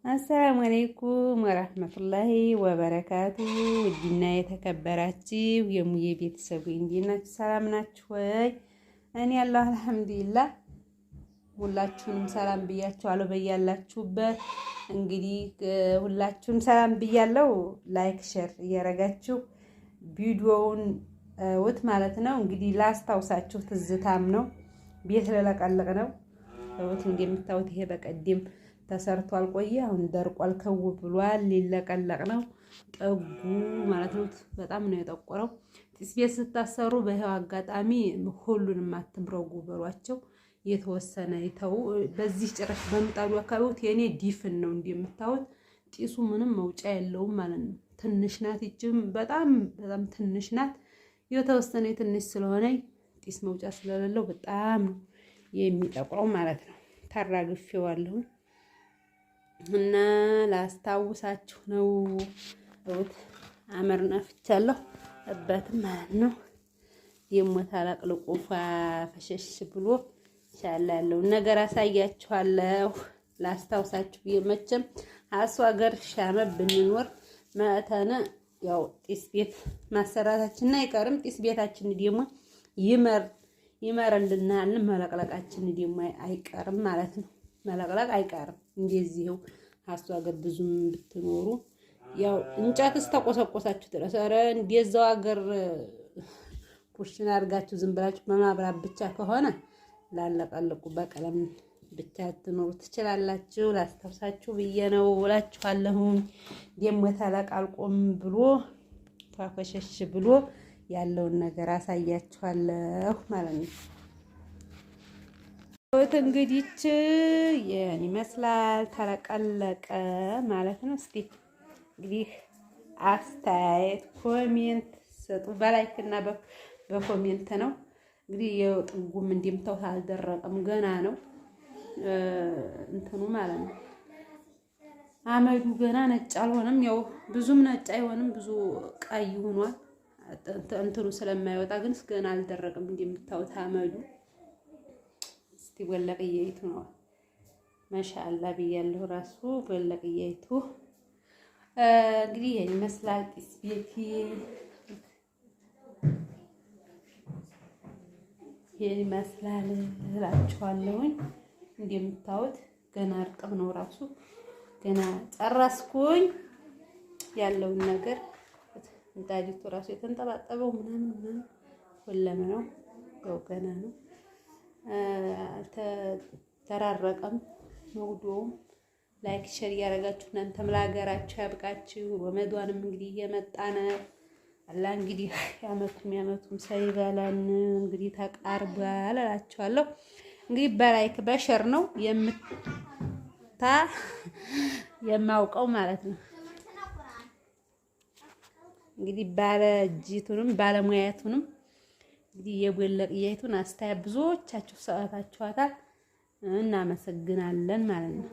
አሰላሙ አለይኩም ወራህመቱላሂ ወበረካቱ። ውድና የተከበራችሁ የሙዬ ቤተሰብ እንዴት ናችሁ? ሰላም ናችሁ ወይ? እኔ ያለሁ አልሐምዱሊላህ። ሁላችሁንም ሰላም ብያችኋለሁ በያላችሁበት። እንግዲህ ሁላችሁንም ሰላም ብያለሁ። ላይክ ሼር እያረጋችሁ ቪዲዮውን ወት ማለት ነው። እንግዲህ ላስታውሳችሁ ትዝታም ነው። ቤት ለለቀለቅ ነው። ወት እንደምታዩት ይሄ በቀደም ተሰርቶ አልቆየ፣ አሁን ደርቋል፣ ከው ብሏል፣ ሊለቀለቅ ነው። ጠጉ ማለት ነው በጣም ነው የጠቆረው። ጢስ ቤት ስታሰሩ በህዋ አጋጣሚ ሁሉንም አትምረጉ በሏቸው። የተወሰነ ይተው። በዚህ ጭራሽ በምጣዱ አካባቢው የኔ ዲፍን ነው እንደምታዩት። ጢሱ ምንም መውጫ የለውም ማለት ነው። ትንሽ ናት፣ ይችም በጣም ትንሽ ናት። የተወሰነ ትንሽ ስለሆነ ጢስ መውጫ ስለሌለው በጣም ነው የሚጠቁረው ማለት ነው። ታራግፌዋለሁ እና ላስታውሳችሁ ነው። እውት አመር ነፍቻለሁ እበትም ማለት ነው። የሞታላቅልቁ ፈሸሽ ብሎ ሻላ ያለውን ነገር አሳያችኋለሁ። ላስታውሳችሁ የመቸም አሱ ሀገር ሻመ ብንኖር ማተነ ያው ጢስ ቤት ማሰራታችን አይቀርም። ጢስ ቤታችን ደግሞ ይመርልናል። መለቅለቃችን ደግሞ አይቀርም ማለት ነው። መለቅለቅ አይቀርም። እንደዚህው አሱ ሀገር ብዙም ብትኖሩ ያው እንጨትስ ተቆሰቆሳችሁ ድረስ ኧረ እንደዛው ሀገር ኩሽና አድርጋችሁ ዝም ብላችሁ በማብራት ብቻ ከሆነ ላለቀልቁ በቀለም ብቻ ትኖሩ ትችላላችሁ። ላስታውሳችሁ ብዬ ነው እላችኋለሁ። ደግሞ ተለቃልቆም ብሎ ፋፈሸሽ ብሎ ያለውን ነገር አሳያችኋለሁ ማለት ነው። እንግዲህ ይሄን ይመስላል። ተለቀለቀ ማለት ነው። እስቲ እንግዲህ አስተያየት ኮሜንት ስጡ። በላይክ እና በኮሜንት ነው። እንግዲህ የጥጉም እንደምታውቁት አልደረቀም፣ ገና ነው እንትኑ ማለት ነው። አመዱ ገና ነጭ አልሆነም። ያው ብዙም ነጭ አይሆንም፣ ብዙ ቀይ ሆኗል እንትኑ ስለማይወጣ፣ ግን ገና አልደረቀም እንደምታውቁት አመዱ። እስቲ ወለቅየይቱ ነው ማሻአላ ብያለሁ። ራሱ ወለቅየይቱ እንግዲህ ይሄን ይመስላል። ጢስ ቤት ይሄን ይመስላል እላችኋለሁኝ። እንደምታዩት ገና እርጥብ ነው ራሱ። ገና ጨረስኩኝ ያለውን ነገር። እንታዲቱ ራሱ የተንጠባጠበው ምናምን ወለመ ነው። ያው ገና ነው፣ አልተራረቀም መውዶውም። ላይክ ሼር እያደረጋችሁ እናንተም ለሀገራችሁ ያብቃችሁ። ረመዷንም እንግዲህ እየመጣ ነው። አላ እንግዲህ ያመቱም ሳይበላን እንግዲህ ተቃርቧል እላችኋለሁ። እንግዲህ በላይክ በሸር ነው የማውቀው ማለት ነው። እንግዲህ ባለጅቱንም ባለሙያቱንም እንግዲህ የወለቅየቱን አስተያየት ብዙዎቻችሁ ሰዓታችኋታል። እናመሰግናለን ማለት ነው።